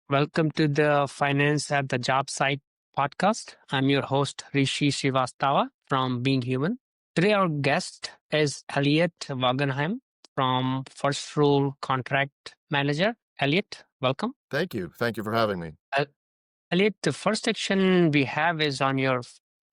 Welcome to the Finance at the Jobsite podcast. I'm your host, Rishi Srivastava from Being Human. Today, our guest is Eliot Wagonheim from First Rule Contract Manager. Eliot, welcome. Thank you. Thank you for having me. Uh, Eliot, the first section we have is on your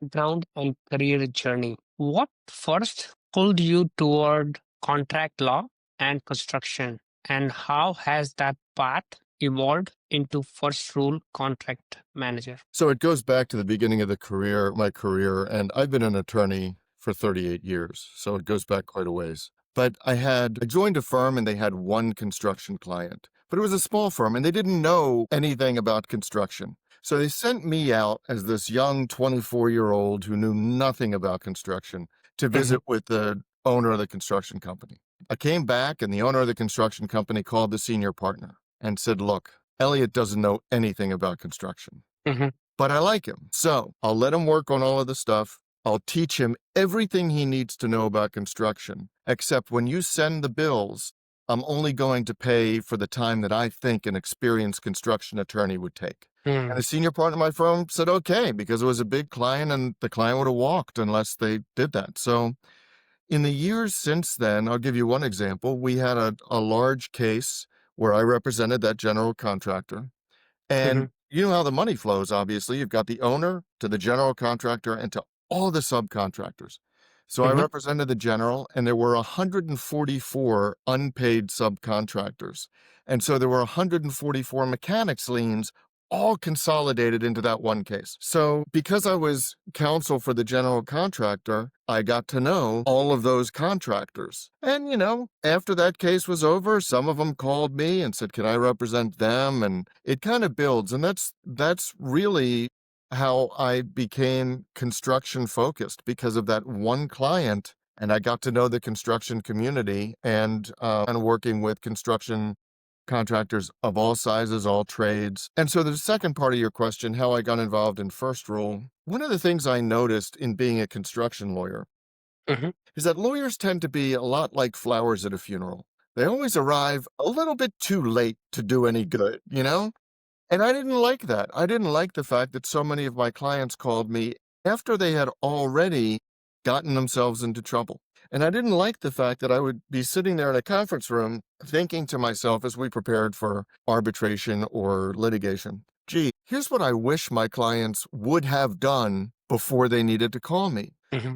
background and career journey. What first pulled you toward contract law and construction, and how has that path evolved into First Rule Contract Manager? So it goes back to the beginning of my career, and I've been an attorney for 38 years. So it goes back quite a ways. But I joined a firm and they had one construction client, but it was a small firm and they didn't know anything about construction. So they sent me out as this young 24-year-old who knew nothing about construction to visit with the owner of the construction company. I came back and the owner of the construction company called the senior partner and said, look, Eliot doesn't know anything about construction, but I like him. So I'll let him work on all of the stuff. I'll teach him everything he needs to know about construction, except when you send the bills, I'm only going to pay for the time that I think an experienced construction attorney would take. And the senior partner of my firm said, okay, because it was a big client and the client would have walked unless they did that. So in the years since then, I'll give you one example. We had a large case where I represented that general contractor. And you know how the money flows, obviously. You've got the owner to the general contractor and to all the subcontractors. So I represented the general, and there were 144 unpaid subcontractors. And so there were 144 mechanics liens all consolidated into that one case. So because I was counsel for the general contractor, I got to know all of those contractors. And, after that case was over, some of them called me and said, can I represent them? And it kind of builds. And that's really how I became construction focused, because of that one client. And I got to know the construction community and working with construction contractors of all sizes, all trades. And so the second part of your question, how I got involved in First Rule, one of the things I noticed in being a construction lawyer is that lawyers tend to be a lot like flowers at a funeral. They always arrive a little bit too late to do any good, And I didn't like that. I didn't like the fact that so many of my clients called me after they had already gotten themselves into trouble. And I didn't like the fact that I would be sitting there in a conference room thinking to myself as we prepared for arbitration or litigation, gee, here's what I wish my clients would have done before they needed to call me.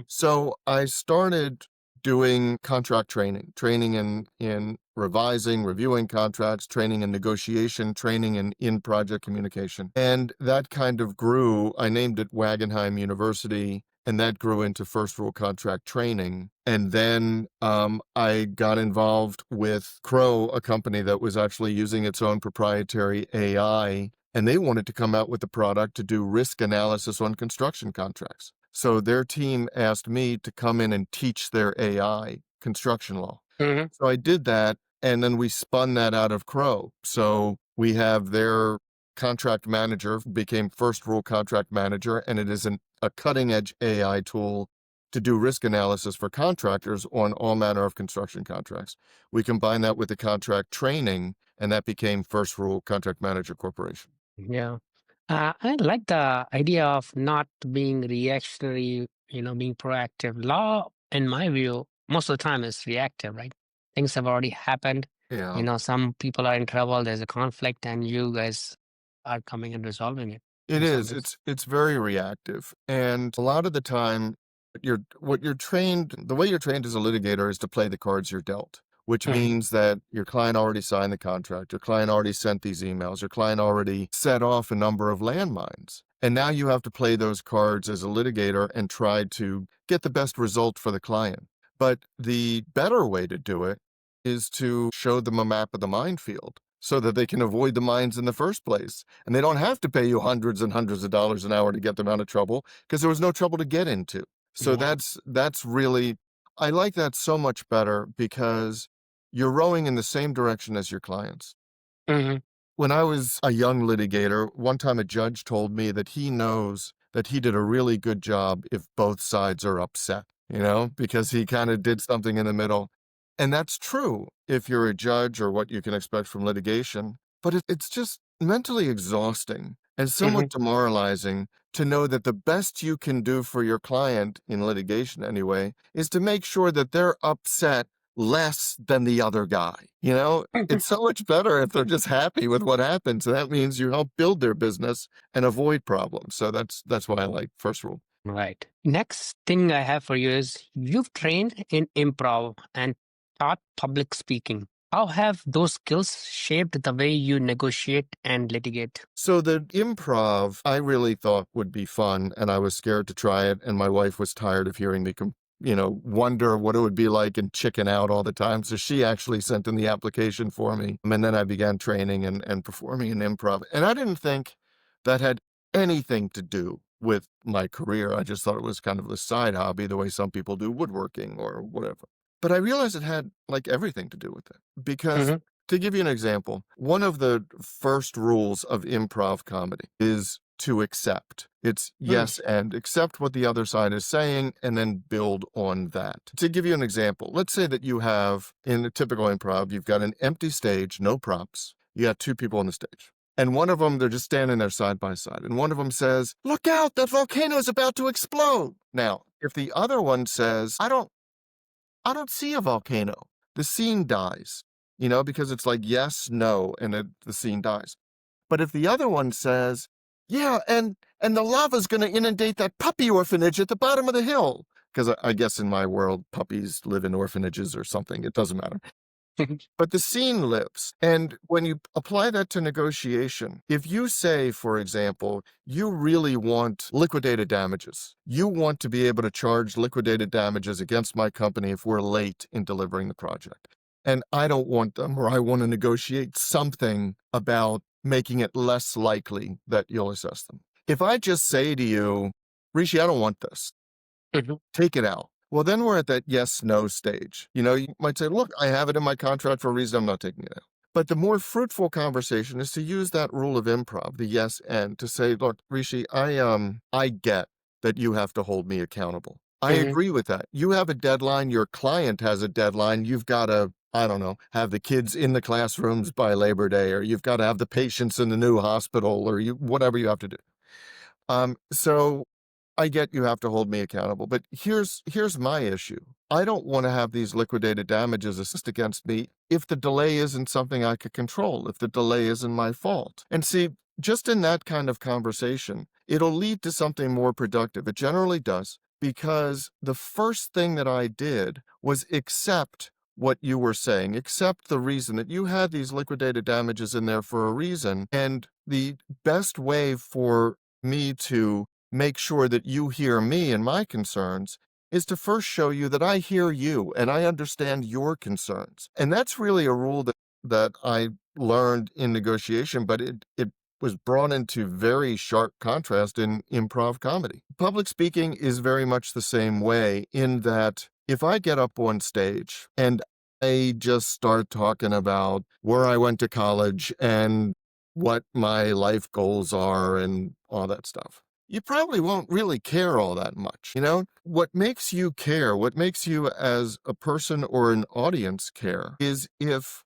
So I started doing contract training in revising, reviewing contracts, training in negotiation, training in project communication. And that kind of grew. I named it Wagonheim University. And that grew into First Rule Contract Training. And then I got involved with Crow, a company that was actually using its own proprietary AI. And they wanted to come out with a product to do risk analysis on construction contracts. So their team asked me to come in and teach their AI construction law. So I did that. And then we spun that out of Crow. So we have their contract manager became First Rule Contract Manager, and it is a cutting-edge AI tool to do risk analysis for contractors on all manner of construction contracts. We combine that with the contract training, and that became First Rule Contract Manager Corporation. Yeah. I like the idea of not being reactionary, being proactive. Law, in my view, most of the time is reactive, right? Things have already happened. Yeah. Some people are in trouble, there's a conflict, and you guys are coming and resolving it. It is. It's very reactive. And a lot of the time, the way you're trained as a litigator is to play the cards you're dealt, which means that your client already signed the contract, your client already sent these emails, your client already set off a number of landmines. And now you have to play those cards as a litigator and try to get the best result for the client. But the better way to do it is to show them a map of the minefield so that they can avoid the mines in the first place. And they don't have to pay you hundreds and hundreds of dollars an hour to get them out of trouble, because there was no trouble to get into. So that's really, I like that so much better, because you're rowing in the same direction as your clients. When I was a young litigator, one time a judge told me that he knows that he did a really good job if both sides are upset, because he kind of did something in the middle. And that's true if you're a judge or what you can expect from litigation. But it's just mentally exhausting and Hmm. somewhat demoralizing to know that the best you can do for your client, in litigation anyway, is to make sure that they're upset less than the other guy. It's so much better if they're just happy with what happens. So that means you help build their business and avoid problems. So that's why I like first rule. Right. Next thing I have for you is you've trained in improv and taught public speaking. How have those skills shaped the way you negotiate and litigate? So the improv I really thought would be fun, and I was scared to try it, and my wife was tired of hearing me wonder what it would be like and chicken out all the time. So she actually sent in the application for me. And then I began training and performing in improv. And I didn't think that had anything to do with my career. I just thought it was kind of a side hobby, the way some people do woodworking or whatever. But I realized it had like everything to do with it because, Hmm. to give you an example, one of the first rules of improv comedy is to accept. It's yes and accept what the other side is saying and then build on that. To give you an example, let's say that you have, in a typical improv, you've got an empty stage, no props. You got two people on the stage. And one of them, they're just standing there side by side. And one of them says, "Look out, that volcano is about to explode." Now, if the other one says, I don't see a volcano, the scene dies, because it's like yes, no, and the scene dies. But if the other one says, "Yeah, and the lava's going to inundate that puppy orphanage at the bottom of the hill," because I guess in my world puppies live in orphanages or something, it doesn't matter. But the scene lives. And when you apply that to negotiation, if you say, for example, you really want liquidated damages, you want to be able to charge liquidated damages against my company if we're late in delivering the project. And I don't want them, or I want to negotiate something about making it less likely that you'll assess them. If I just say to you, "Rishi, I don't want this, Hmm. take it out." Well, then we're at that yes, no stage. You might say, "Look, I have it in my contract for a reason. I'm not taking it out." But the more fruitful conversation is to use that rule of improv, the yes and, to say, "Look, Rishi, I get that you have to hold me accountable. I Hmm. agree with that. You have a deadline. Your client has a deadline. You've got to, I don't know, have the kids in the classrooms by Labor Day, or you've got to have the patients in the new hospital, or whatever you have to do. So I get you have to hold me accountable, but here's my issue. I don't want to have these liquidated damages assessed against me if the delay isn't something I could control, if the delay isn't my fault." And see, just in that kind of conversation, it'll lead to something more productive. It generally does, because the first thing that I did was accept what you were saying, accept the reason that you had these liquidated damages in there for a reason. And the best way for me to make sure that you hear me and my concerns is to first show you that I hear you and I understand your concerns. And that's really a rule that I learned in negotiation, but it was brought into very sharp contrast in improv comedy. Public speaking is very much the same way, in that if I get up on stage and I just start talking about where I went to college and what my life goals are and all that stuff, you probably won't really care all that much. What makes you care, what makes you as a person or an audience care, is if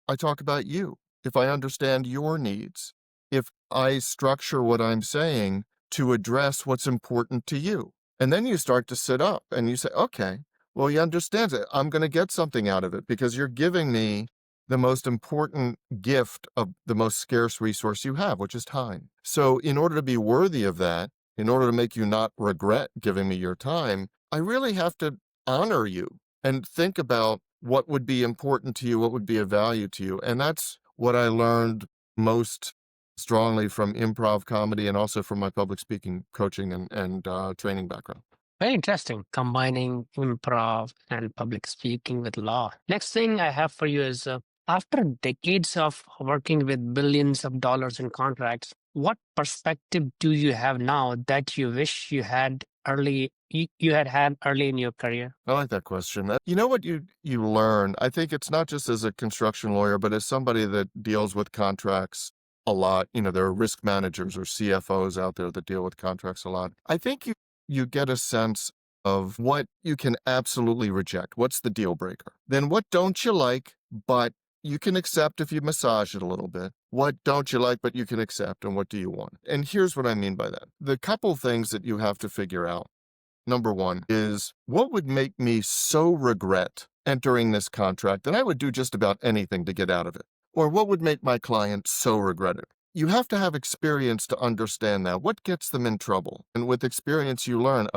I talk about you, if I understand your needs, if I structure what I'm saying to address what's important to you. And then you start to sit up and you say, "Okay, well, he understands it. I'm going to get something out of it because you're giving me the most important gift of the most scarce resource you have, which is time. So in order to be worthy of that, in order to make you not regret giving me your time, I really have to honor you and think about what would be important to you, what would be of value to you." And that's what I learned most strongly from improv comedy, and also from my public speaking coaching and training background. Very interesting, combining improv and public speaking with law. Next thing I have for you is after decades of working with billions of dollars in contracts, what perspective do you have now that you wish you had had early in your career? I like that question. You know what you learn? I think it's not just as a construction lawyer, but as somebody that deals with contracts a lot. There are risk managers or CFOs out there that deal with contracts a lot. I think you get a sense of what you can absolutely reject. What's the deal breaker? Then what don't you like, but you can accept if you massage it a little bit. What don't you like, but you can accept, and what do you want? And here's what I mean by that. The couple things that you have to figure out. Number one is, what would make me so regret entering this contract that I would do just about anything to get out of it? Or what would make my client so regret it? You have to have experience to understand that. What gets them in trouble? And with experience, you learn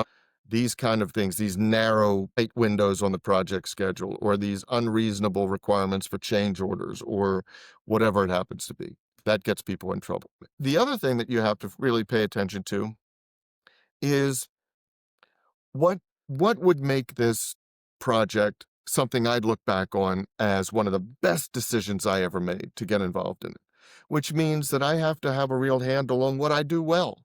these kind of things, these narrow tight windows on the project schedule, or these unreasonable requirements for change orders, or whatever it happens to be. That gets people in trouble. The other thing that you have to really pay attention to is what what would make this project something I'd look back on as one of the best decisions I ever made to get involved in it, which means that I have to have a real handle on what I do well,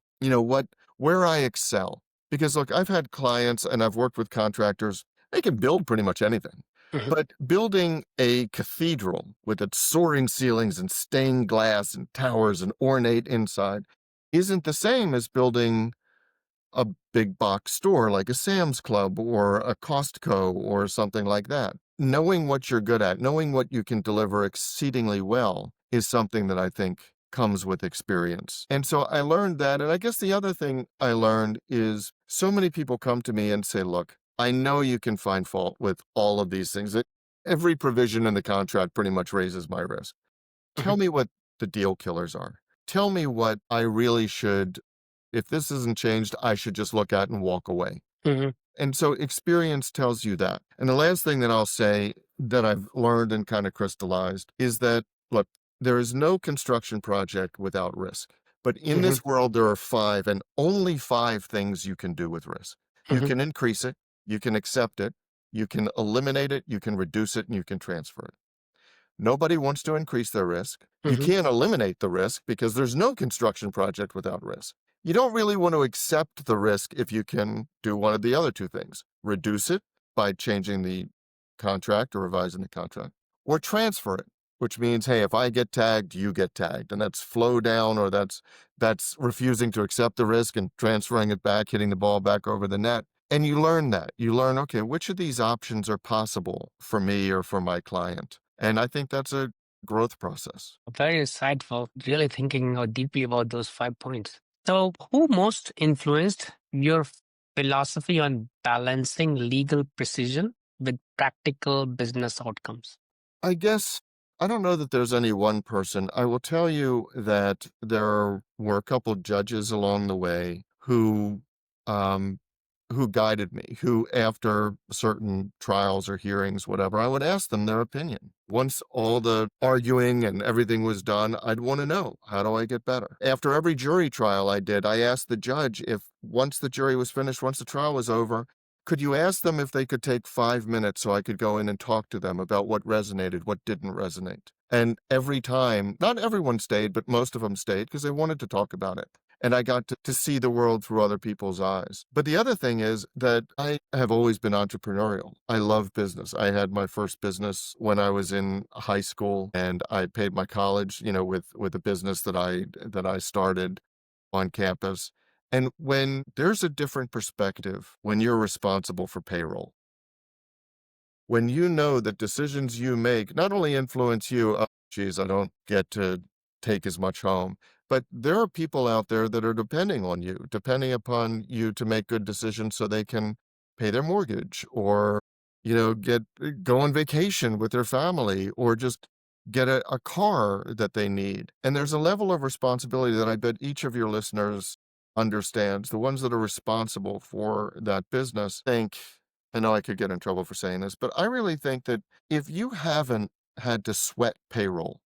where I excel. Because look, I've had clients and I've worked with contractors, they can build pretty much anything. Mhm. But building a cathedral with its soaring ceilings and stained glass and towers and ornate inside isn't the same as building a big box store like a Sam's Club or a Costco or something like that. Knowing what you're good at, knowing what you can deliver exceedingly well is something that I think comes with experience. And so I learned that. And I guess the other thing I learned is so many people come to me and say, look, I know you can find fault with all of these things. Every provision in the contract pretty much raises my risk. Mhm. Tell me what the deal killers are. Tell me what I really should, if this isn't changed, I should just look at and walk away. Mhm. And so experience tells you that. And the last thing that I'll say that I've learned and kind of crystallized is that, look, there is no construction project without risk. But in Mhm. this world, there are five and only five things you can do with risk. You Mhm. can increase it, you can accept it, you can eliminate it, you can reduce it, and you can transfer it. Nobody wants to increase their risk. You Mhm. can't eliminate the risk because there's no construction project without risk. You don't really want to accept the risk if you can do one of the other two things: reduce it by changing the contract or revising the contract, or transfer it, which means, hey, if I get tagged, you get tagged. And that's flow down, or that's refusing to accept the risk and transferring it back, hitting the ball back over the net. And you learn that. You learn, okay, which of these options are possible for me or for my client? And I think that's a growth process. Very insightful. Really thinking deeply about those 5 points. So, who most influenced your philosophy on balancing legal precision with practical business outcomes? I guess I don't know that there's any one person. I will tell you that there were a couple judges along the way um, who guided me, who after certain trials or hearings, whatever, I would ask them their opinion. Once all the arguing and everything was done, I'd want to know, how do I get better? After every jury trial I did, I asked the judge if once the jury was finished, once the trial was over, could you ask them if they could take 5 minutes so I could go in and talk to them about what resonated, what didn't resonate? And every time, not everyone stayed, but most of them stayed because they wanted to talk about it. And I got to see the world through other people's eyes. But the other thing is that I have always been entrepreneurial. I love business. I had my first business when I was in high school, and I paid my college, with a business that I started on campus. And when there's a different perspective, when you're responsible for payroll, when you know that decisions you make not only influence you, oh, geez, I don't get to take as much home, but there are people out there that are depending on you, depending upon you to make good decisions so they can pay their mortgage or, go on vacation with their family or just get a car that they need. And there's a level of responsibility that I bet each of your listeners understands. The ones that are responsible for that business think, I know I could get in trouble for saying this, but I really think that if you haven't had to sweat payroll,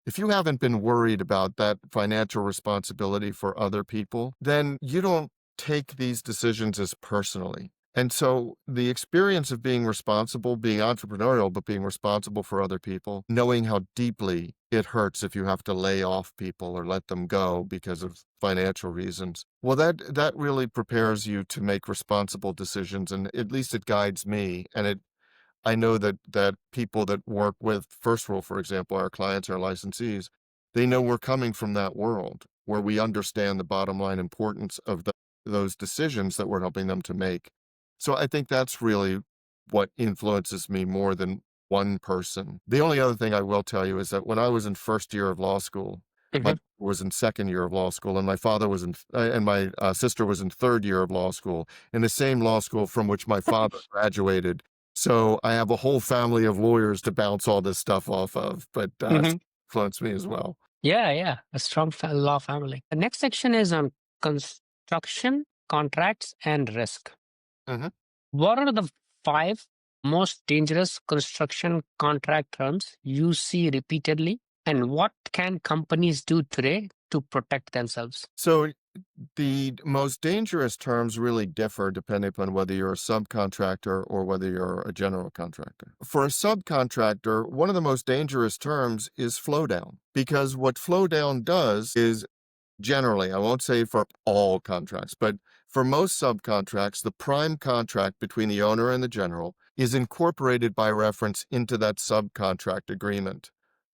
if you haven't been worried about that financial responsibility for other people, then you don't take these decisions as personally. And so the experience of being responsible, being entrepreneurial, but being responsible for other people, knowing how deeply it hurts if you have to lay off people or let them go because of financial reasons. Well, that really prepares you to make responsible decisions, and at least it guides me. And I know that people that work with First Rule, for example, our clients, our licensees, they know we're coming from that world where we understand the bottom line importance of those decisions that we're helping them to make. So I think that's really what influences me more than one person. The only other thing I will tell you is that when I was in first year of law school, my Mhm. was in second year of law school, and my father was in, and my sister was in third year of law school, in the same law school from which my father graduated. So I have a whole family of lawyers to bounce all this stuff off of, but it's Mhm. influenced me as well. Yeah, yeah, a strong law family. The next section is on construction, contracts, and risk. Mhm. What are the five most dangerous construction contract terms you see repeatedly, and what can companies do today to protect themselves? So the most dangerous terms really differ depending upon whether you're a subcontractor or whether you're a general contractor. For a subcontractor, one of the most dangerous terms is flow down, because what flow down does is generally, I won't say for all contracts, but for most subcontracts, the prime contract between the owner and the general is incorporated by reference into that subcontract agreement,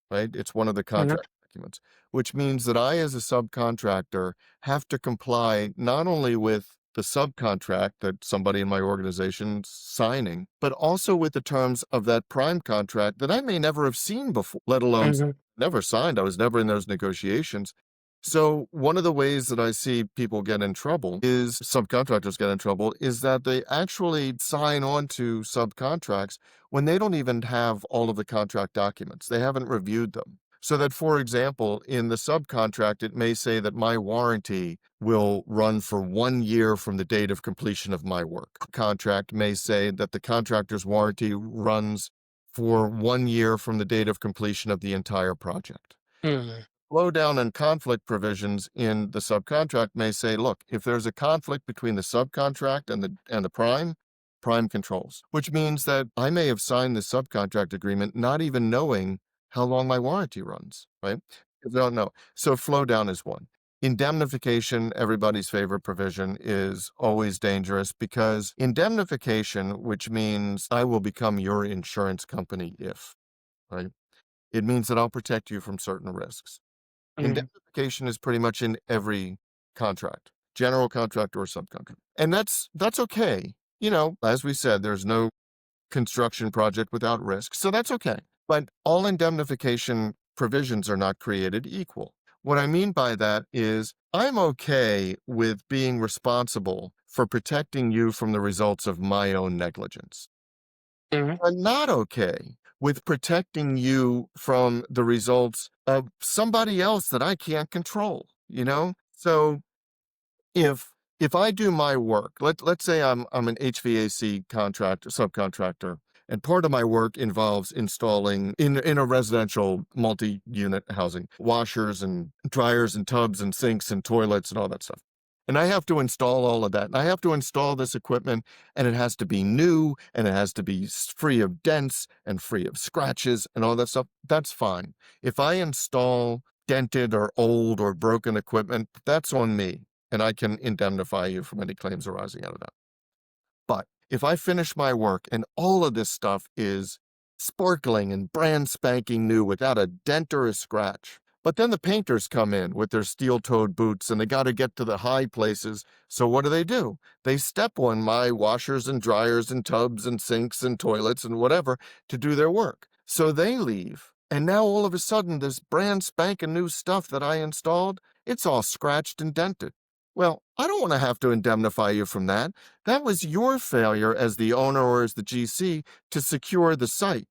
right? It's one of the Mhm. contract documents, which means that I, as a subcontractor, have to comply not only with the subcontract that somebody in my organization's signing, but also with the terms of that prime contract that I may never have seen before, let alone Mhm. never signed. I was never in those negotiations. So one of the ways that I see people get in trouble is subcontractors get in trouble is that they actually sign on to subcontracts when they don't even have all of the contract documents. They haven't reviewed them. So that, for example, in the subcontract, it may say that my warranty will run for 1 year from the date of completion of my work. Contract may say that the contractor's warranty runs for 1 year from the date of completion of the entire project. Mhm. Slowdown and conflict provisions in the subcontract may say, look, if there's a conflict between the subcontract and the prime controls, which means that I may have signed the subcontract agreement not even knowing how long my warranty runs, right? Because I don't know. So flow down is one. Indemnification, everybody's favorite provision, is always dangerous because indemnification, which means I will become your insurance company if, right? It means that I'll protect you from certain risks. Mhm. Indemnification is pretty much in every contract, general contract or subcontract. And that's okay. You know, as we said, there's no construction project without risk, so that's okay. But all indemnification provisions are not created equal. What I mean by that is I'm okay with being responsible for protecting you from the results of my own negligence. Mhm. I'm not okay with protecting you from the results of somebody else that I can't control, you know? So if if I do my work, let's say I'm an HVAC contractor, subcontractor, and part of my work involves installing in a residential multi-unit housing, washers and dryers and tubs and sinks and toilets and all that stuff. And I have to install all of that. And I have to install this equipment, and it has to be new, and it has to be free of dents and free of scratches and all that stuff. That's fine. If I install dented or old or broken equipment, that's on me, and I can indemnify you from any claims arising out of that. But if I finish my work and all of this stuff is sparkling and brand spanking new without a dent or a scratch, but then the painters come in with their steel-toed boots and they got to get to the high places. So what do? They step on my washers and dryers and tubs and sinks and toilets and whatever to do their work. So they leave. And now all of a sudden, this brand spanking new stuff that I installed, it's all scratched and dented. Well, I don't want to have to indemnify you from that. That was your failure as the owner or as the GC to secure the site.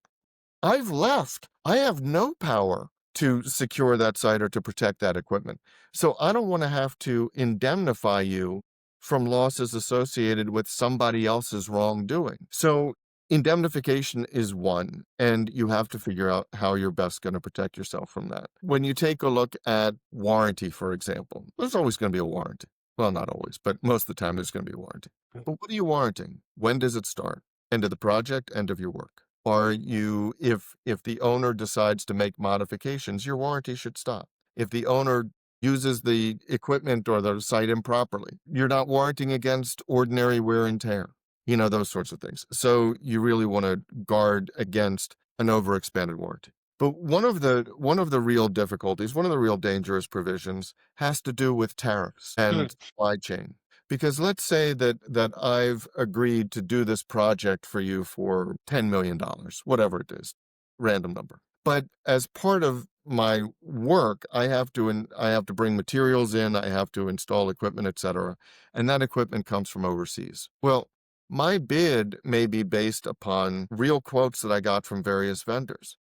I've left. I have no power to secure that site or to protect that equipment. So I don't want to have to indemnify you from losses associated with somebody else's wrongdoing. So indemnification is one, and you have to figure out how you're best going to protect yourself from that. When you take a look at warranty, for example, there's always going to be a warranty. Well, not always, but most of the time there's going to be a warranty. But what are you warranting? When does it start? End of the project, end of your work. Are you, if the owner decides to make modifications, your warranty should stop. If the owner uses the equipment or the site improperly, you're not warranting against ordinary wear and tear, you know, those sorts of things. So you really want to guard against an overexpanded warranty. But one of the real difficulties, one of the real dangerous provisions has to do with tariffs Mhm. and supply chain. Because let's say that I've agreed to do this project for you for $10 million, whatever it is, random number. But as part of my work, I have to bring materials in, I have to install equipment, etc. And that equipment comes from overseas. Well, my bid may be based upon real quotes that I got from various vendors.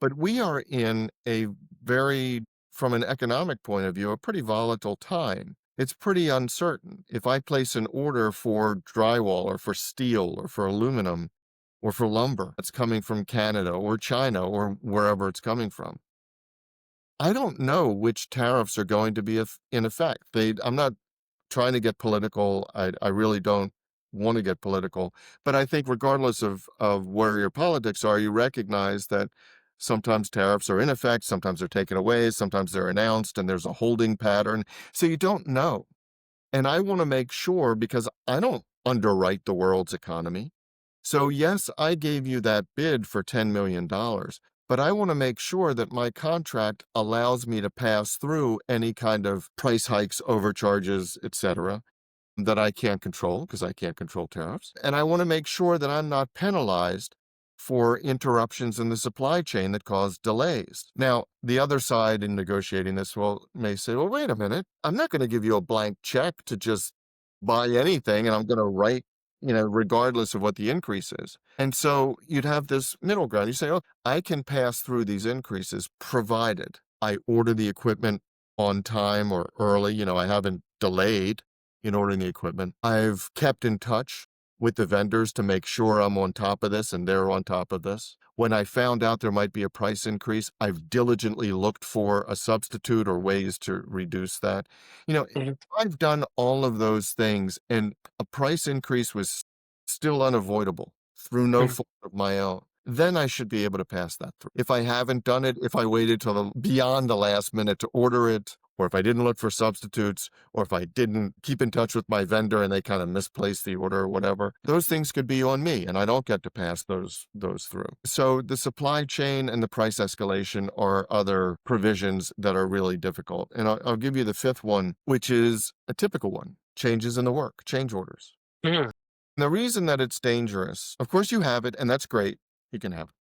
But we are in a very, from an economic point of view, a pretty volatile time. It's pretty uncertain. If I place an order for drywall or for steel or for aluminum or for lumber that's coming from Canada or China or wherever it's coming from, I don't know which tariffs are going to be in effect. I'm not trying to get political. I really don't want to get political. But I think regardless of where your politics are, you recognize that sometimes tariffs are in effect, sometimes they're taken away, sometimes they're announced, and there's a holding pattern. So you don't know. And I want to make sure, because I don't underwrite the world's economy. So yes, I gave you that bid for $10 million, but I want to make sure that my contract allows me to pass through any kind of price hikes, overcharges, etc., that I can't control because I can't control tariffs. And I want to make sure that I'm not penalized for interruptions in the supply chain that cause delays. Now, the other side in negotiating this may say, well, wait a minute, I'm not going to give you a blank check to just buy anything and I'm going to write, regardless of what the increase is. And so you'd have this middle ground. You say, oh, I can pass through these increases provided I order the equipment on time or early. I haven't delayed in ordering the equipment. I've kept in touch with the vendors to make sure I'm on top of this and they're on top of this. When I found out there might be a price increase, I've diligently looked for a substitute or ways to reduce that. Mhm. I've done all of those things and a price increase was still unavoidable through no Mhm. fault of my own. Then I should be able to pass that through. If I haven't done it, if I waited till beyond the last minute to order it, or if I didn't look for substitutes, or if I didn't keep in touch with my vendor and they kind of misplaced the order or whatever, those things could be on me and I don't get to pass those through. So the supply chain and the price escalation are other provisions that are really difficult. And I'll give you the fifth one, which is a typical one: changes in the work, change orders. Mhm. And the reason that it's dangerous, of course you have it and that's great, you can have it.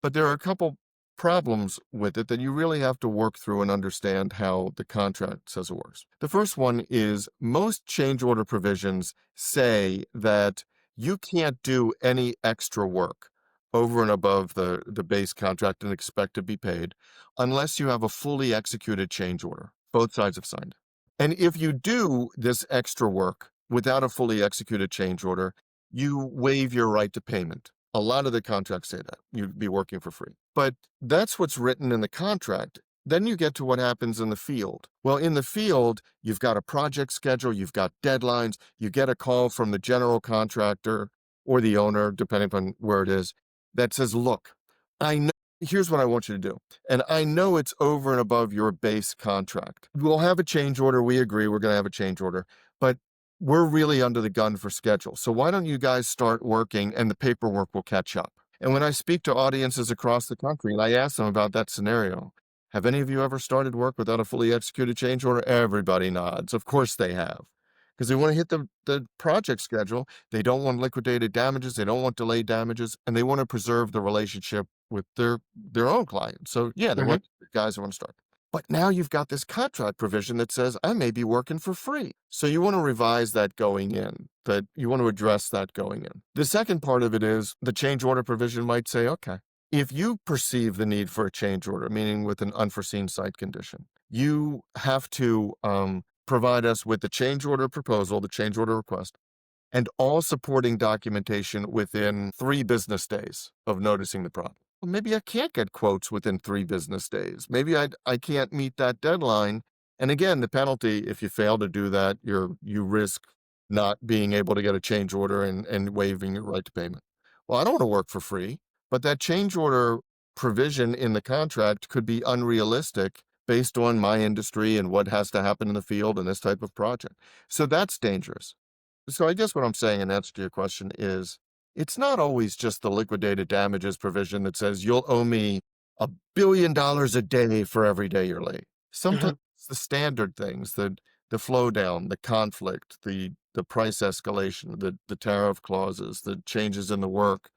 But there are a couple problems with it that you really have to work through and understand how the contract says it works. The first one is most change order provisions say that you can't do any extra work over and above the base contract and expect to be paid unless you have a fully executed change order. Both sides have signed. And if you do this extra work without a fully executed change order, you waive your right to payment. A lot of the contracts say that you'd be working for free, but that's what's written in the contract. Then you get to what happens in the field. Well, in the field, you've got a project schedule, you've got deadlines, you get a call from the general contractor or the owner, depending on where it is, that says, look, I know, here's what I want you to do. And I know it's over and above your base contract. We'll have a change order. We agree we're going to have a change order, but we're really under the gun for schedule. So why don't you guys start working and the paperwork will catch up? And when I speak to audiences across the country and I ask them about that scenario, have any of you ever started work without a fully executed change order? Everybody nods. Of course they have. Because they want to hit the project schedule. They don't want liquidated damages. They don't want delayed damages. And they want to preserve the relationship with their own client. So yeah, they Mhm. want guys who want to start. But now you've got this contract provision that says I may be working for free. So you want to revise that going in, that you want to address that going in. The second part of it is the change order provision might say, okay, if you perceive the need for a change order, meaning with an unforeseen site condition, you have to provide us with the change order proposal, the change order request, and all supporting documentation within 3 business days of noticing the problem. Well, maybe I can't get quotes within 3 business days. Maybe I can't meet that deadline. And again, the penalty, if you fail to do that, you risk not being able to get a change order and waiving your right to payment. Well, I don't want to work for free, but that change order provision in the contract could be unrealistic based on my industry and what has to happen in the field in this type of project. So that's dangerous. So I guess what I'm saying in answer to your question is it's not always just the liquidated damages provision that says you'll owe me $1 billion a day for every day you're late. Sometimes Mhm. it's the standard things that the flow down, the conflict, the price escalation, the tariff clauses, the changes in the work.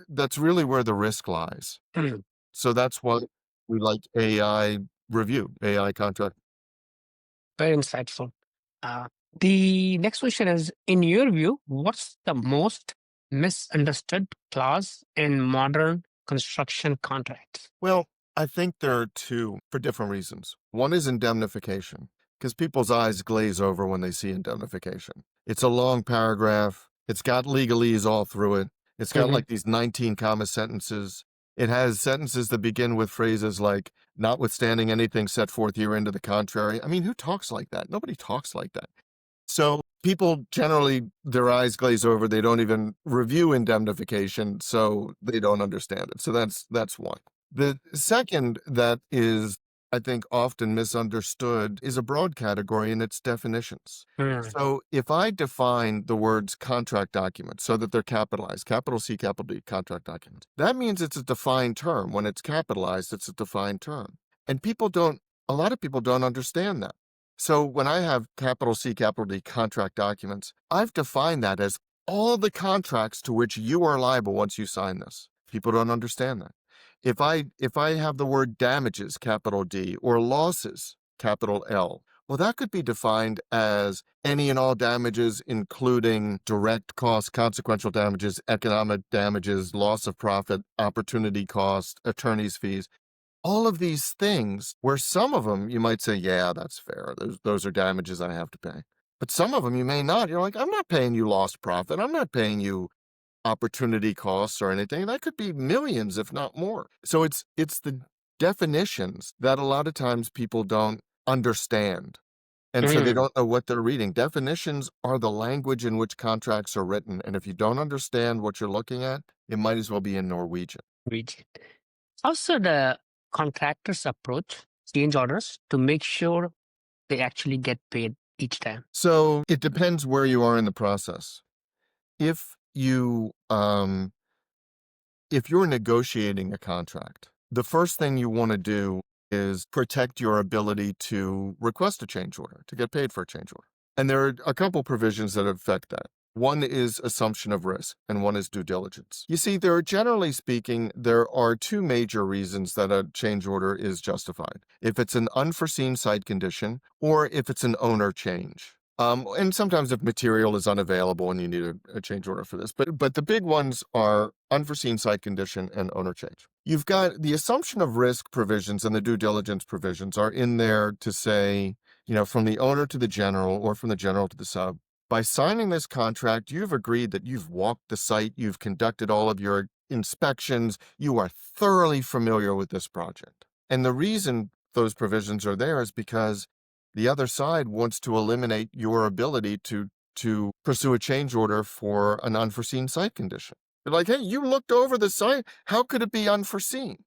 That's really where the risk lies. Mm, So that's what we like AI review, AI contract. very insightful. Uh, the next question is, in your view, what's the most misunderstood clause in modern construction contracts? Well, I think there are two for different reasons. One is indemnification, because people's eyes glaze over when they see indemnification. It's a long paragraph. It's got legalese all through it. It's got Mhm. like these 19 comma sentences. It has sentences that begin with phrases like, notwithstanding anything set forth herein to the contrary. I mean, who talks like that? Nobody talks like that. So people generally, their eyes glaze over. They don't even review indemnification, so they don't understand it. So that's one. The second that is, I think, often misunderstood is a broad category in its definitions. Mm, So if I define the words contract document so that they're capitalized, capital C, capital D, contract document, that means it's a defined term. When it's capitalized, it's a defined term. And a lot of people don't understand that. So when I have capital C, capital D contract documents, I've defined that as all the contracts to which you are liable once you sign this. People don't understand that. If I have the word damages, capital D, or losses, capital L, well, that could be defined as any and all damages, including direct costs, consequential damages, economic damages, loss of profit, opportunity cost, attorney's fees. All of these things, where some of them you might say, yeah, that's fair. Those are damages I have to pay. But some of them you may not. You're like, I'm not paying you lost profit. I'm not paying you opportunity costs or anything. That could be millions, if not more. So it's the definitions that a lot of times people don't understand. And so they mm, don't know what they're reading. Definitions are the language in which contracts are written. And if you don't understand what you're looking at, it might as well be in Norwegian. Rigid. How should contractors approach change orders to make sure they actually get paid each time? So it depends where you are in the process. If if you're negotiating a contract, the first thing you want to do is protect your ability to request a change order, to get paid for a change order. And there are a couple provisions that affect that. One is assumption of risk, and one is due diligence. You see, generally speaking, there are two major reasons that a change order is justified. If it's an unforeseen site condition, or if it's an owner change. And sometimes if material is unavailable and you need a change order for this. But the big ones are unforeseen site condition and owner change. You've got the assumption of risk provisions and the due diligence provisions are in there to say, from the owner to the general or from the general to the sub. By signing this contract, you've agreed that you've walked the site, you've conducted all of your inspections, you are thoroughly familiar with this project. And the reason those provisions are there is because the other side wants to eliminate your ability to pursue a change order for an unforeseen site condition. They're like, hey, you looked over the site. How could it be unforeseen?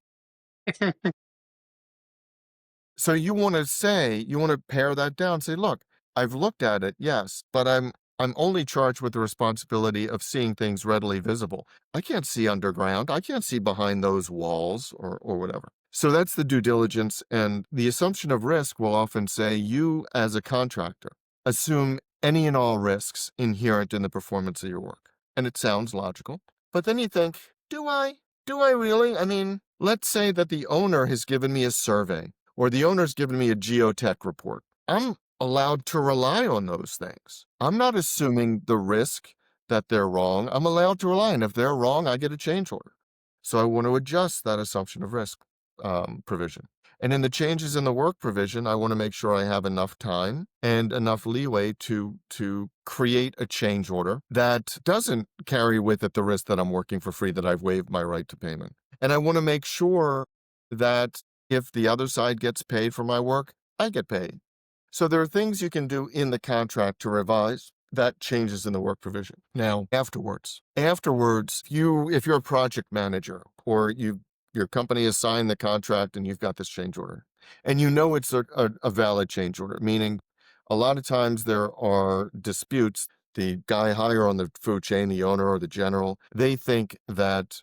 So you want to pare that down, say, look, I've looked at it, yes, but I'm only charged with the responsibility of seeing things readily visible. I can't see underground. I can't see behind those walls or whatever. So that's the due diligence, and the assumption of risk will often say you as a contractor assume any and all risks inherent in the performance of your work. And it sounds logical, but then you think, do I? Do I really? I mean, let's say that the owner has given me a survey or the owner's given me a geotech report. I'm allowed to rely on those things. I'm not assuming the risk that they're wrong. I'm allowed to rely, and if they're wrong, I get a change order. So I want to adjust that assumption of risk provision. And in the changes in the work provision, I want to make sure I have enough time and enough leeway to create a change order that doesn't carry with it the risk that I'm working for free, that I've waived my right to payment. And I want to make sure that if the other side gets paid for my work, I get paid. So there are things you can do in the contract to revise that changes in the work provision. Now, afterwards, if you're a project manager or your company has signed the contract and you've got this change order, and it's a valid change order, meaning a lot of times there are disputes. The guy higher on the food chain, the owner or the general, they think that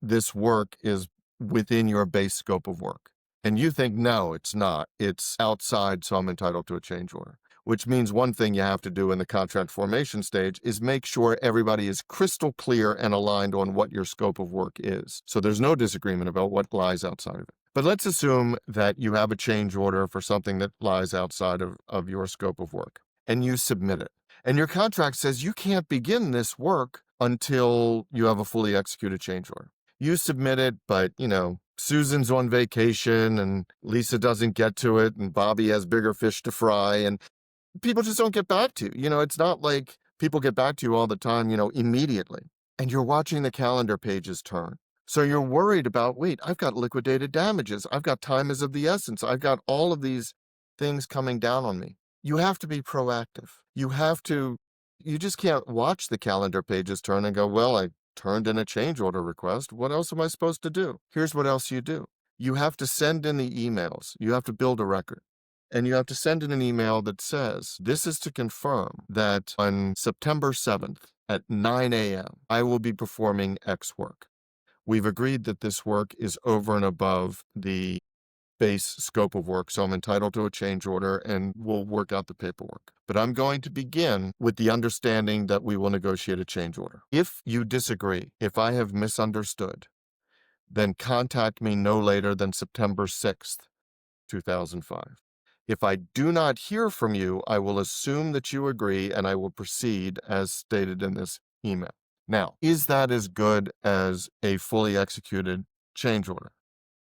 this work is within your base scope of work. And you think, no, it's not. It's outside, so I'm entitled to a change order. Which means one thing you have to do in the contract formation stage is make sure everybody is crystal clear and aligned on what your scope of work is. So there's no disagreement about what lies outside of it. But let's assume that you have a change order for something that lies outside of your scope of work, and you submit it. And your contract says you can't begin this work until you have a fully executed change order. You submit it, but, Susan's on vacation and Lisa doesn't get to it and Bobby has bigger fish to fry and people just don't get back to you. It's not like people get back to you all the time, immediately. And you're watching the calendar pages turn. So you're worried about, wait, I've got liquidated damages. I've got time is of the essence. I've got all of these things coming down on me. You have to be proactive. You just can't watch the calendar pages turn and go, well, I turned in a change order request. What else am I supposed to do? Here's what else you do. You have to send in the emails. You have to build a record. And you have to send in an email that says, this is to confirm that on September 7th at 9 a.m., I will be performing X work. We've agreed that this work is over and above the base scope of work, so I'm entitled to a change order and we'll work out the paperwork. But I'm going to begin with the understanding that we will negotiate a change order. If you disagree, if I have misunderstood, then contact me no later than September 6th, 2005. If I do not hear from you, I will assume that you agree and I will proceed as stated in this email. Now, is that as good as a fully executed change order?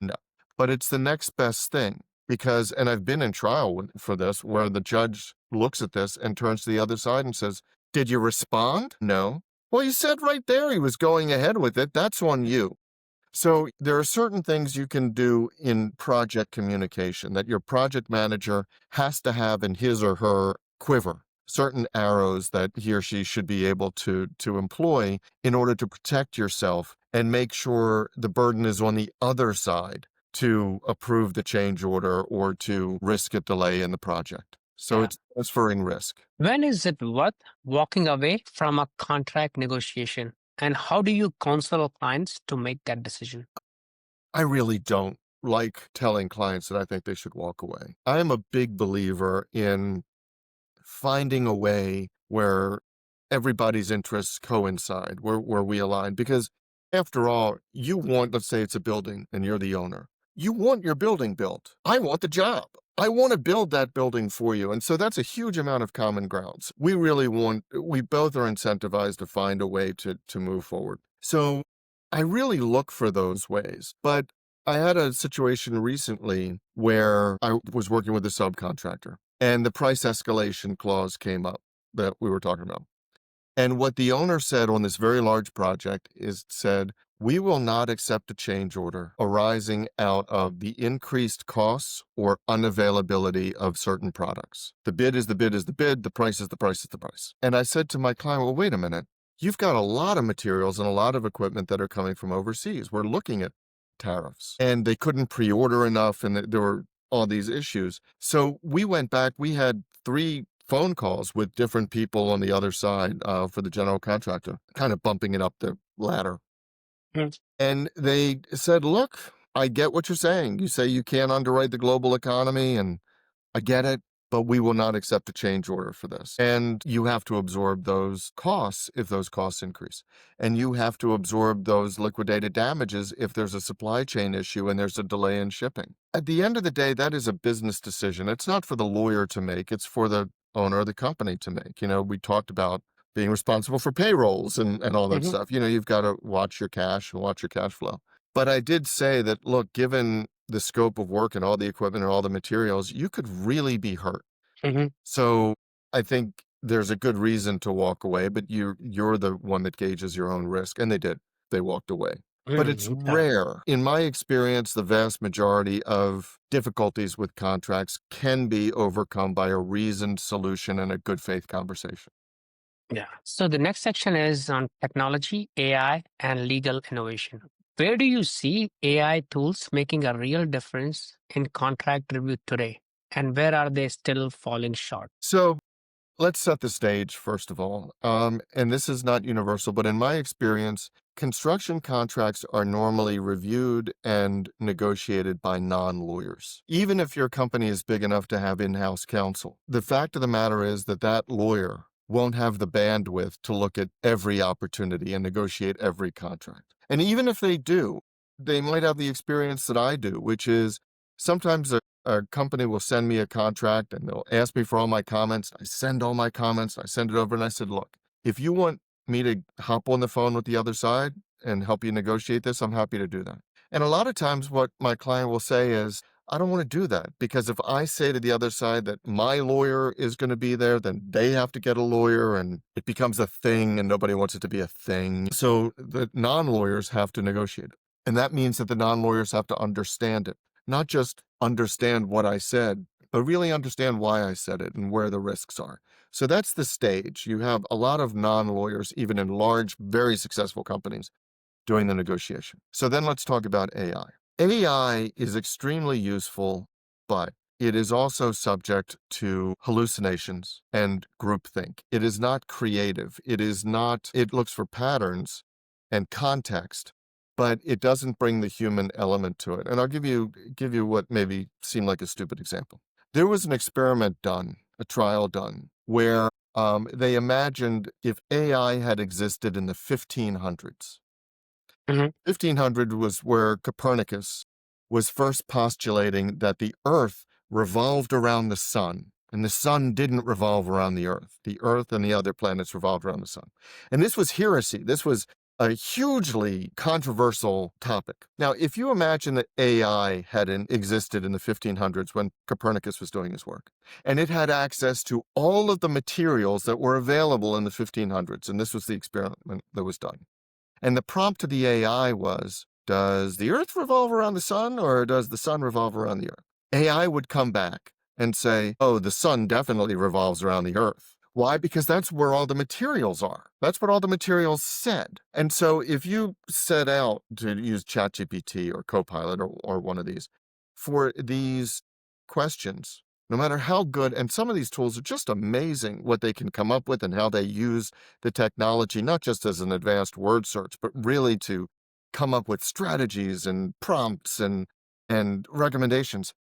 No. But it's the next best thing because, and I've been in trial for this, where the judge looks at this and turns to the other side and says, did you respond? No. Well, you said right there he was going ahead with it. That's on you. So there are certain things you can do in project communication that your project manager has to have in his or her quiver, certain arrows that he or she should be able to employ in order to protect yourself and make sure the burden is on the other side to approve the change order or to risk a delay in the project. So Yeah. it's transferring risk. When is it worth walking away from a contract negotiation? And how do you counsel clients to make that decision? I really don't like telling clients that I think they should walk away. I am a big believer in finding a way where everybody's interests coincide, where we align. Because after all, you want, let's say it's a building and you're the owner. You want your building built. I want the job. I want to build that building for you. And so that's a huge amount of common grounds. We both are incentivized to find a way to move forward. So I really look for those ways. But I had a situation recently where I was working with a subcontractor and the price escalation clause came up that we were talking about. And what the owner said on this very large project said, we will not accept a change order arising out of the increased costs or unavailability of certain products. The bid is the bid is the bid, the price is the price is the price. And I said to my client, well, wait a minute. You've got a lot of materials and a lot of equipment that are coming from overseas. We're looking at tariffs. And they couldn't pre-order enough and there were all these issues. So we went back, we had 3 phone calls with different people on the other side for the general contractor, kind of bumping it up the ladder. Mm. And they said, look, I get what you're saying. You say you can't underwrite the global economy, and I get it, but we will not accept a change order for this. And you have to absorb those costs if those costs increase. And you have to absorb those liquidated damages if there's a supply chain issue and there's a delay in shipping. At the end of the day, that is a business decision. It's not for the lawyer to make, it's for the owner of the company to make. We talked about being responsible for payrolls and all that Mhm. stuff. You've got to watch your cash and watch your cash flow. But I did say that, look, given the scope of work and all the equipment and all the materials, you could really be hurt. Mhm. So I think there's a good reason to walk away, but you're the one that gauges your own risk. And they did. They walked away. But it's Yeah. rare. In my experience, the vast majority of difficulties with contracts can be overcome by a reasoned solution and a good faith conversation. Yeah. So the next section is on technology, AI, and legal innovation. Where do you see AI tools making a real difference in contract review today? And where are they still falling short? So let's set the stage, first of all. And this is not universal, but in my experience, construction contracts are normally reviewed and negotiated by non-lawyers. Even if your company is big enough to have in-house counsel, the fact of the matter is that that lawyer won't have the bandwidth to look at every opportunity and negotiate every contract. And even if they do, they might have the experience that I do, which is sometimes a company will send me a contract and they'll ask me for all my comments. I send all my comments, I send it over, and I said, look, if you want me to hop on the phone with the other side and help you negotiate this, I'm happy to do that. And a lot of times what my client will say is, I don't want to do that, because if I say to the other side that my lawyer is going to be there, then they have to get a lawyer and it becomes a thing and nobody wants it to be a thing. So the non-lawyers have to negotiate it. And that means that the non-lawyers have to understand it, not just understand what I said, but really understand why I said it and where the risks are. So that's the stage. You have a lot of non-lawyers, even in large, very successful companies, doing the negotiation. So then let's talk about AI. AI is extremely useful, but it is also subject to hallucinations and groupthink. It is not creative. It looks for patterns and context, but it doesn't bring the human element to it. And I'll give you what maybe seemed like a stupid example. There was an experiment done, a trial done, where they imagined if AI had existed in the 1500s. Mhm. 1500 was where Copernicus was first postulating that the Earth revolved around the sun, and the sun didn't revolve around the Earth. The Earth and the other planets revolved around the sun. And this was heresy. This was a hugely controversial topic. Now, if you imagine that AI hadn't existed in the 1500s when Copernicus was doing his work, and it had access to all of the materials that were available in the 1500s, and this was the experiment that was done. And the prompt to the AI was, does the Earth revolve around the sun, or does the sun revolve around the Earth? AI would come back and say, oh, the sun definitely revolves around the Earth. Why? Because that's where all the materials are. That's what all the materials said. And so if you set out to use ChatGPT or Copilot or one of these for these questions, no matter how good, and some of these tools are just amazing what they can come up with and how they use the technology, not just as an advanced word search, but really to come up with strategies and prompts and recommendations.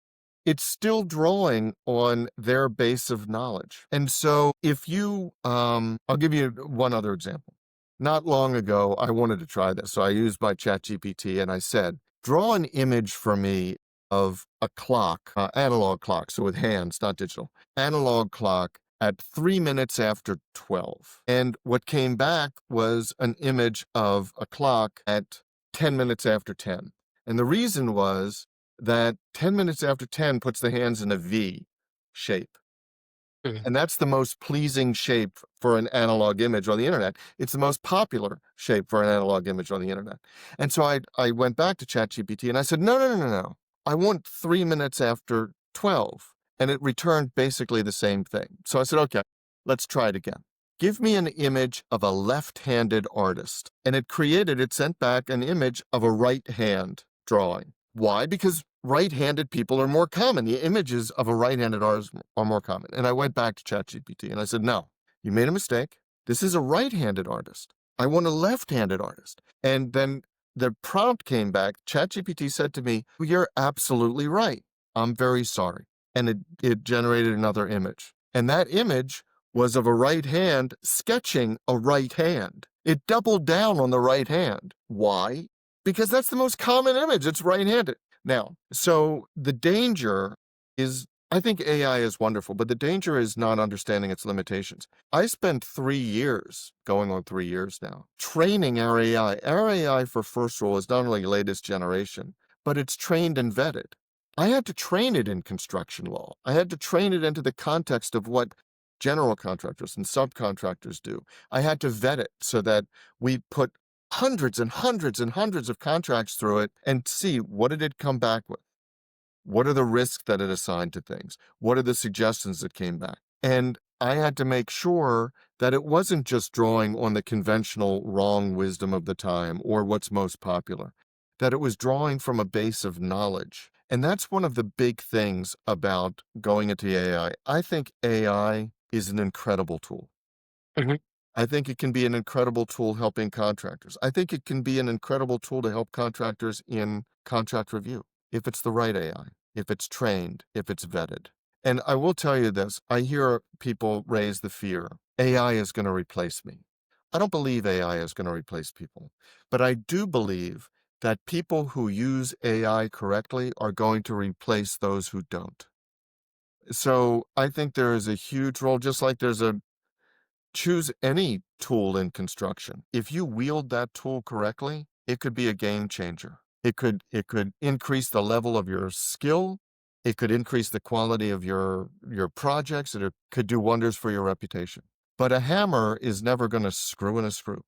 It's still drawing on their base of knowledge. And so if you, I'll give you one other example. Not long ago, I wanted to try this. So I used my ChatGPT and I said, draw an image for me of a clock, analog clock, so with hands, not digital, analog clock at 3 minutes after 12. And what came back was an image of a clock at 10 minutes after 10. And the reason was that 10 minutes after 10 puts the hands in a V shape. Mhm. And that's the most pleasing shape for an analog image on the internet. It's the most popular shape for an analog image on the internet. And so I went back to ChatGPT and I said, no. I want 3 minutes after 12. And it returned basically the same thing. So I said, okay, let's try it again. Give me an image of a left-handed artist. And it sent back an image of a right hand drawing. Why? Because right-handed people are more common. The images of a right-handed artist are more common. And I went back to ChatGPT and I said, no, you made a mistake. This is a right-handed artist. I want a left-handed artist. And then the prompt came back. ChatGPT said to me, you're absolutely right. I'm very sorry. And it generated another image. And that image was of a right hand sketching a right hand. It doubled down on the right hand. Why? Because that's the most common image. It's right-handed. Now, so the danger is, I think AI is wonderful, but the danger is not understanding its limitations. I spent 3 years, going on 3 years now, training our AI. Our AI for First Rule is not only latest generation, but it's trained and vetted. I had to train it in construction law. I had to train it into the context of what general contractors and subcontractors do. I had to vet it so that we put hundreds and hundreds and hundreds of contracts through it and see, what did it come back with? What are the risks that it assigned to things? What are the suggestions that came back? And I had to make sure that it wasn't just drawing on the conventional wrong wisdom of the time or what's most popular, that it was drawing from a base of knowledge. And that's one of the big things about going into AI. I think AI is an incredible tool. Mhm. I think it can be an incredible tool helping contractors. I think it can be an incredible tool to help contractors in contract review if it's the right AI, if it's trained, if it's vetted. And I will tell you this, I hear people raise the fear, AI is going to replace me. I don't believe AI is going to replace people, but I do believe that people who use AI correctly are going to replace those who don't. So I think there is a huge role, just like there's a choose any tool in construction. If you wield that tool correctly, it could be a game changer. It could increase the level of your skill. It could increase the quality of your projects. It could do wonders for your reputation. But a hammer is never going to screw in a screw.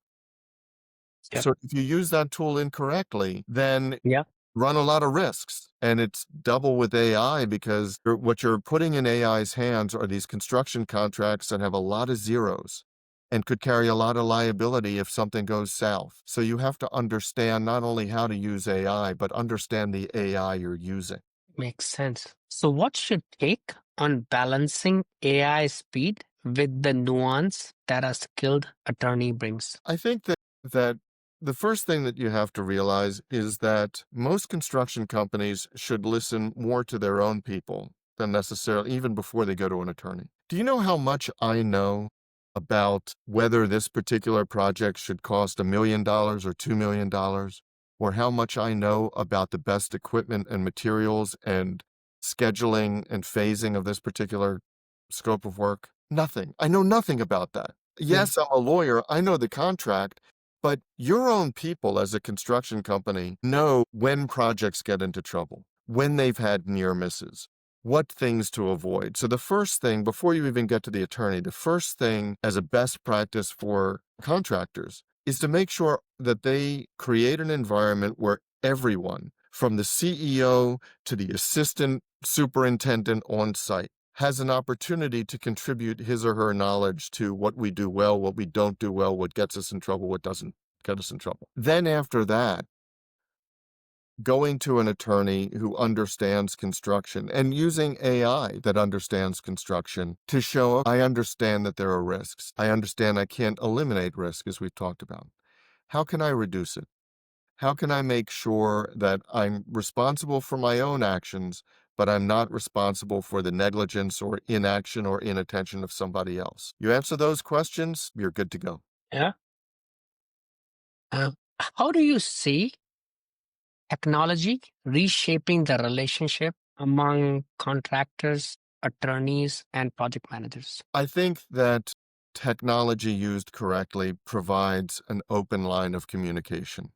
Yep. So if you use that tool incorrectly, then Yeah. run a lot of risks. And it's double with AI because what you're putting in AI's hands are these construction contracts that have a lot of zeros and could carry a lot of liability if something goes south. So you have to understand not only how to use AI, but understand the AI you're using. Makes sense. So, what's your take on balancing AI speed with the nuance that a skilled attorney brings? I think that the first thing that you have to realize is that most construction companies should listen more to their own people than necessarily even before they go to an attorney. Do you know how much I know about whether this particular project should cost $1 million or $2 million, or how much I know about the best equipment and materials and scheduling and phasing of this particular scope of work? Nothing. I know nothing about that. Yeah. Yes, I'm a lawyer. I know the contract, but your own people as a construction company know when projects get into trouble, when they've had near misses, what things to avoid. So the first thing, before you even get to the attorney, the first thing as a best practice for contractors is to make sure that they create an environment where everyone, from the CEO to the assistant superintendent on site, has an opportunity to contribute his or her knowledge to what we do well, what we don't do well, what gets us in trouble, what doesn't get us in trouble. Then after that, going to an attorney who understands construction and using AI that understands construction to show I understand that there are risks. I understand I can't eliminate risk, as we've talked about. How can I reduce it? How can I make sure that I'm responsible for my own actions, but I'm not responsible for the negligence or inaction or inattention of somebody else? You answer those questions, you're good to go. Yeah. Uh, how do you see technology reshaping the relationship among contractors, attorneys, and project managers? I think that technology used correctly provides an open line of communication.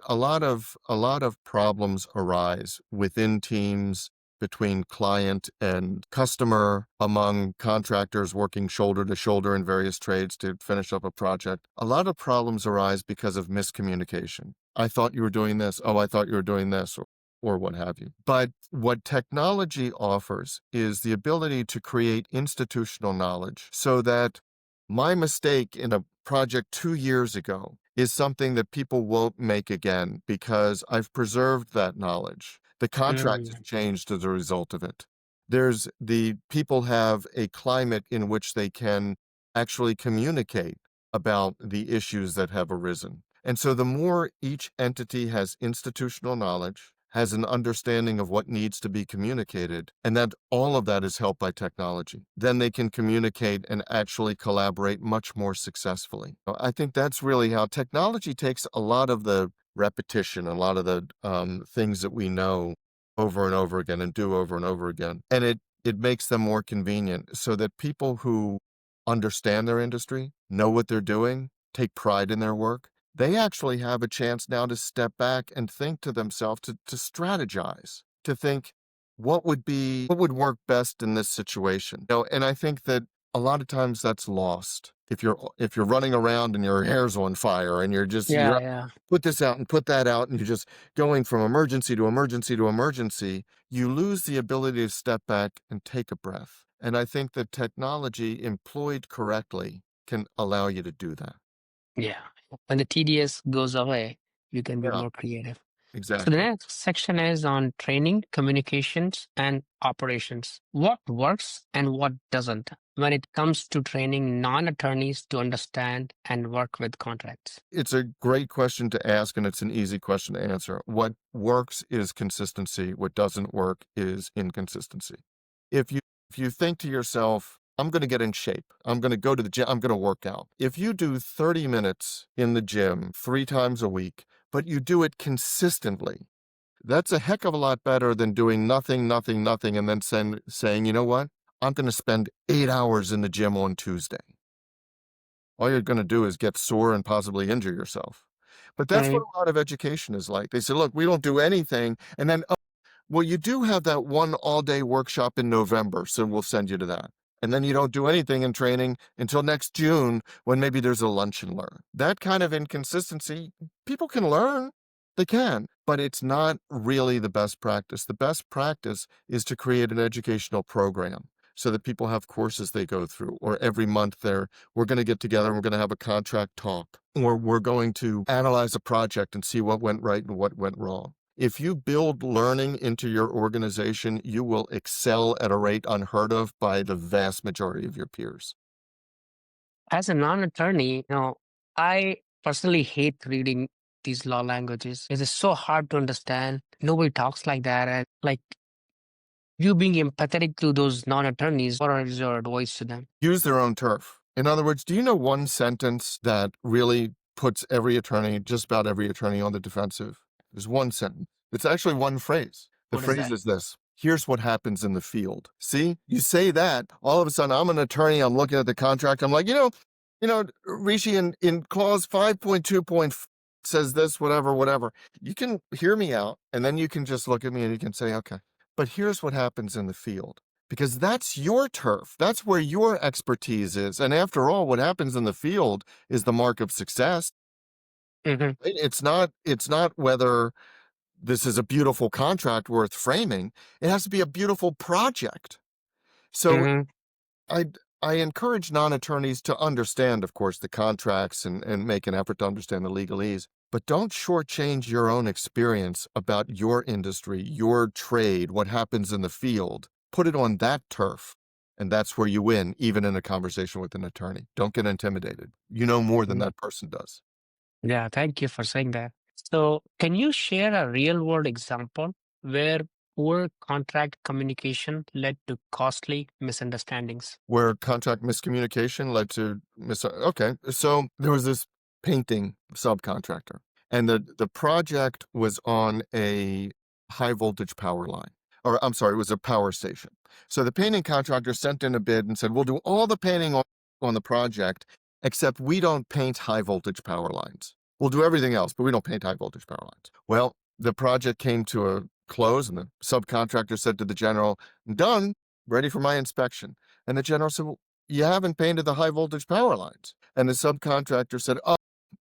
A lot of problems arise within teams, between client and customer, among contractors working shoulder to shoulder in various trades to finish up a project. A lot of problems arise because of miscommunication. I thought you were doing this. Oh, I thought you were doing this, or what have you. But what technology offers is the ability to create institutional knowledge so that my mistake in a project 2 years ago is something that people won't make again because I've preserved that knowledge. The contract has Mm, changed as a result of it. There's the people have a climate in which they can actually communicate about the issues that have arisen. And so the more each entity has institutional knowledge, has an understanding of what needs to be communicated, and that all of that is helped by technology, then they can communicate and actually collaborate much more successfully. I think that's really how technology takes a lot of the repetition, a lot of the things that we know over and over again and do over and over again, and it makes them more convenient so that people who understand their industry, know what they're doing, take pride in their work, they actually have a chance now to step back and think to themselves, to strategize, to think what would work best in this situation. And I think that a lot of times that's lost. If you're running around and your hair's on fire and you're yeah, yeah, put this out and put that out and you're just going from emergency to emergency to emergency, you lose the ability to step back and take a breath. And I think that technology employed correctly can allow you to do that. yeah. When the TDS goes away, you can be Yeah. more creative. So the Exactly. next section is on training, communications, and operations. What works and what doesn't when it comes to training non-attorneys to understand and work with contracts? It's a great question to ask, and it's an easy question to answer. What works is consistency. What doesn't work is inconsistency. If you if you think to yourself, I'm going to get in shape. I'm going to go to the gym. I'm going to work out. If you do 30 minutes in the gym 3 times a week, but you do it consistently, that's a heck of a lot better than doing nothing, nothing, nothing, and then saying, you know what? I'm going to spend 8 hours in the gym on Tuesday. All you're going to do is get sore and possibly injure yourself. But that's what Mhm. a lot of education is like. They say, look, we don't do anything. And then, oh, well, you do have that one all-day workshop in November, so we'll send you to that. And then you don't do anything in training until next June when maybe there's a lunch and learn. That kind of inconsistency, people can learn. They can, but it's not really the best practice. The best practice is to create an educational program so that people have courses they go through, or every month we're going to get together and we're going to have a contract talk, or we're going to analyze a project and see what went right and what went wrong. If you build learning into your organization, you will excel at a rate unheard of by the vast majority of your peers. As a non-attorney, I personally hate reading these law languages. It is so hard to understand. Nobody talks like that. And like you being empathetic to those non-attorneys, what is your advice to them? Use their own turf. In other words, do you know one sentence that really puts just about every attorney on the defensive? There's one sentence. It's actually one phrase. The What is phrase that? is this: here's what happens in the field. See, you say that, all of a sudden, I'm an attorney, I'm looking at the contract, I'm like, Rishi, in clause 5.2 says this, whatever, whatever. You can hear me out, and then you can just look at me and you can say, okay, but here's what happens in the field, because that's your turf. That's where your expertise is. And after all, what happens in the field is the mark of success. Hmm. It's not whether this is a beautiful contract worth framing. It has to be a beautiful project. So Hmm. I I encourage non-attorneys to understand, of course, the contracts and make an effort to understand the legalese, but don't shortchange your own experience about your industry, your trade, what happens in the field. Put it on that turf, and that's where you win, even in a conversation with an attorney. Don't get intimidated. You know more than that person does. Yeah, thank you for saying that. So, can you share a real world example where poor contract communication led to costly misunderstandings? Where contract miscommunication led to okay, so there was this painting subcontractor, and the project was on a high voltage power line, or I'm sorry, it was a power station. So the painting contractor sent in a bid and said, we'll do all the painting on the project, except we don't paint high voltage power lines. We'll do everything else, but we don't paint high voltage power lines. Well, the project came to a close, and the subcontractor said to the general, done, ready for my inspection. And the general said, well, you haven't painted the high voltage power lines. And the subcontractor said, oh,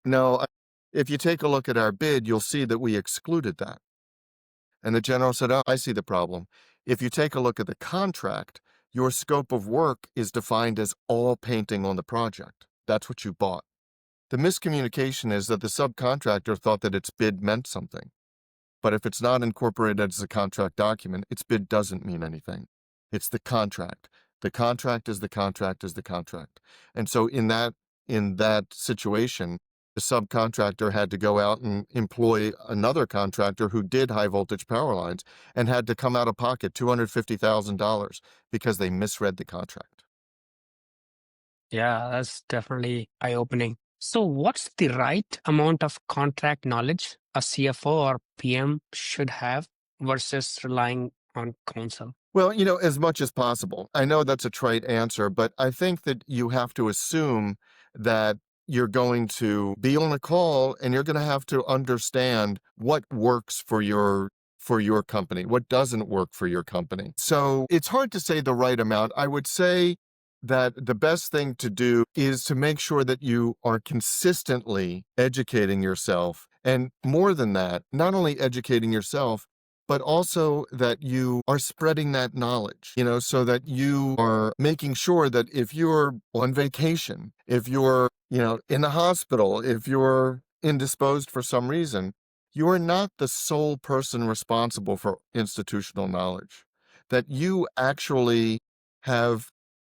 no, if you take a look at our bid, you'll see that we excluded that. And the general said, oh, I see the problem. If you take a look at the contract, your scope of work is defined as all painting on the project. That's what you bought. The miscommunication is that the subcontractor thought that its bid meant something. But if it's not incorporated as a contract document, its bid doesn't mean anything. It's the contract. The contract is the contract is the contract. And so in that situation, the subcontractor had to go out and employ another contractor who did high voltage power lines and had to come out of pocket $250,000 because they misread the contract. Yeah, that's definitely eye opening. So, what's the right amount of contract knowledge a CFO or PM should have versus relying on counsel? Well, as much as possible. I know that's a trite answer, but I think that you have to assume that you're going to be on a call and you're going to have to understand what works for your company, what doesn't work for your company. So it's hard to say the right amount. I would say that the best thing to do is to make sure that you are consistently educating yourself. And more than that, not only educating yourself, but also that you are spreading that knowledge, so that you are making sure that if you're on vacation, if you're, in the hospital, if you're indisposed for some reason, you are not the sole person responsible for institutional knowledge, that you actually have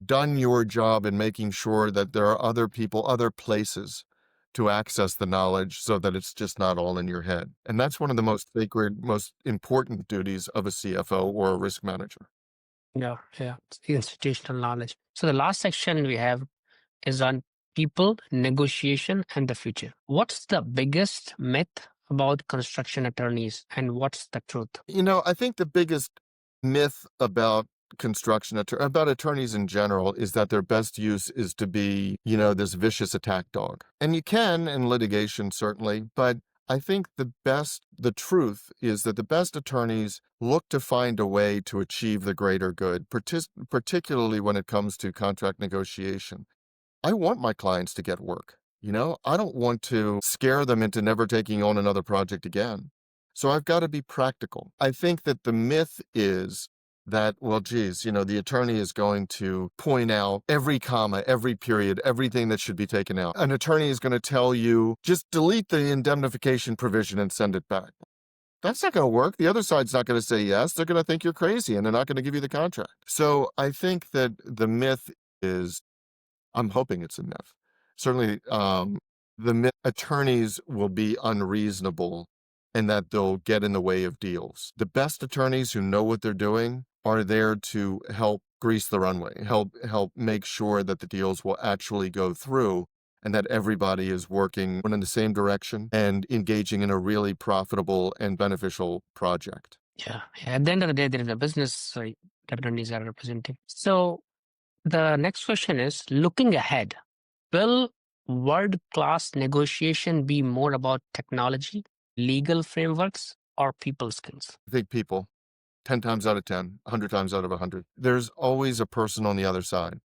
done your job in making sure that there are other people, other places to access the knowledge so that it's just not all in your head. And that's one of the most sacred, most important duties of a CFO or a risk manager. Yeah, yeah. It's institutional knowledge. So the last section we have is on people, negotiation, and the future. What's the biggest myth about construction attorneys and what's the truth? I think the biggest myth about about attorneys in general is that their best use is to be, this vicious attack dog. And you can in litigation, certainly, but I think the truth is that the best attorneys look to find a way to achieve the greater good, particularly when it comes to contract negotiation. I want my clients to get work. I don't want to scare them into never taking on another project again. So I've got to be practical. I think that the myth is that, well, geez, the attorney is going to point out every comma, every period, everything that should be taken out. An attorney is going to tell you, just delete the indemnification provision and send it back. That's not going to work. The other side's not going to say yes. They're going to think you're crazy and they're not going to give you the contract. So I think that the myth is, I'm hoping it's a myth. Certainly, attorneys will be unreasonable and that they'll get in the way of deals. The best attorneys who know what they're doing are there to help grease the runway, help make sure that the deals will actually go through and that everybody is working in the same direction and engaging in a really profitable and beneficial project. Yeah. At the end of the day, there is a business that attorneys are representing. So the next question is looking ahead, will world class negotiation be more about technology, legal frameworks, or people skills? I think people, 10 times out of 10, 100 times out of 100, there's always a person on the other side.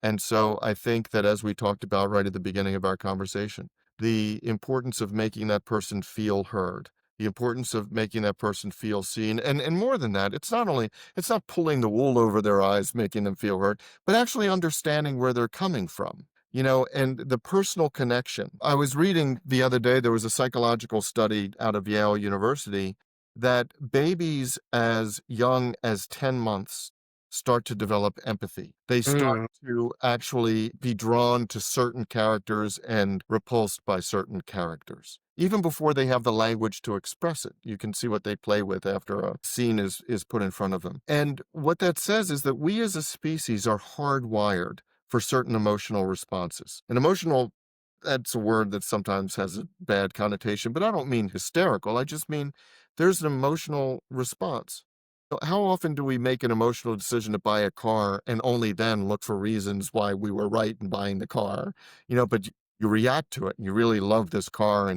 And so I think that as we talked about right at the beginning of our conversation, the importance of making that person feel heard, the importance of making that person feel seen, and more than that, it's not pulling the wool over their eyes, making them feel heard, but actually understanding where they're coming from. And the personal connection. I was reading the other day, there was a psychological study out of Yale University that babies as young as 10 months start to develop empathy. They start Mm, to actually be drawn to certain characters and repulsed by certain characters. Even before they have the language to express it, you can see what they play with after a scene is put in front of them. And what that says is that we as a species are hardwired for certain emotional responses. And emotional, that's a word that sometimes has a bad connotation, but I don't mean hysterical. I just mean there's an emotional response. So how often do we make an emotional decision to buy a car and only then look for reasons why we were right in buying the car? But you react to it and you really love this car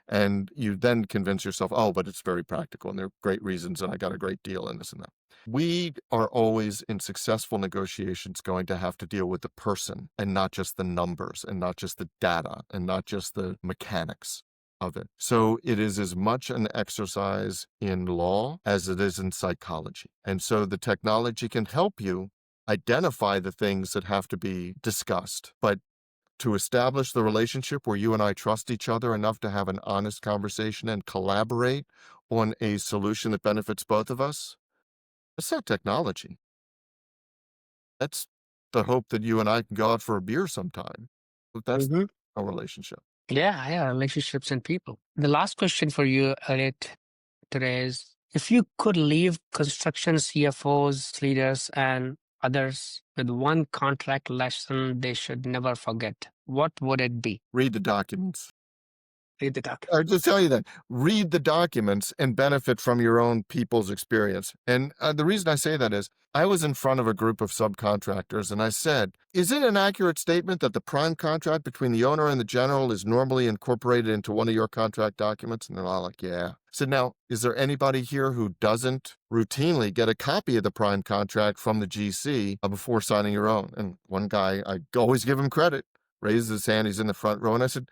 and you then convince yourself, oh, but it's very practical and there are great reasons and I got a great deal in this and that. We are always in successful negotiations going to have to deal with the person and not just the numbers and not just the data and not just the mechanics of it. So it is as much an exercise in law as it is in psychology. And so the technology can help you identify the things that have to be discussed. But to establish the relationship where you and I trust each other enough to have an honest conversation and collaborate on a solution that benefits both of us, that's not technology. That's the hope that you and I can go out for a beer sometime. But that's mhm. a relationship. Yeah, yeah, relationships and people. The last question for you, Elliot, today is if you could leave construction CFOs, leaders, and others with one contract lesson they should never forget, what would it be? Read the documents. Read the doc. I just tell you that. Read the documents and benefit from your own people's experience. And the reason I say that is I was in front of a group of subcontractors and I said, is it an accurate statement that the prime contract between the owner and the general is normally incorporated into one of your contract documents? And they're all like, yeah. I said, now, is there anybody here who doesn't routinely get a copy of the prime contract from the GC before signing your own? And one guy, I always give him credit, raises his hand, he's in the front row. And I said,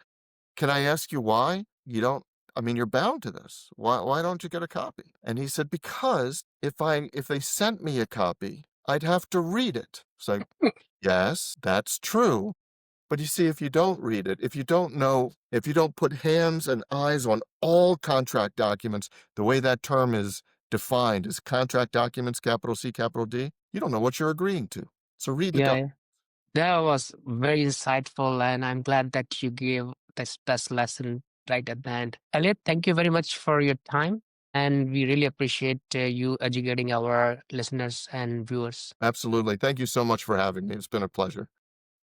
can I ask you why you don't? I mean, you're bound to this. Why don't you get a copy? And he said, because if they sent me a copy, I'd have to read it. It's like, yes, that's true. But you see, if you don't read it, if you don't know, if you don't put hands and eyes on all contract documents, the way that term is defined is contract documents, capital C, capital D, you don't know what you're agreeing to. So read the Yeah, that was very insightful, and I'm glad that you gave this best lesson right at the end. Elliot, thank you very much for your time, and we really appreciate you educating our listeners and viewers. Absolutely. Thank you so much for having me. It's been a pleasure.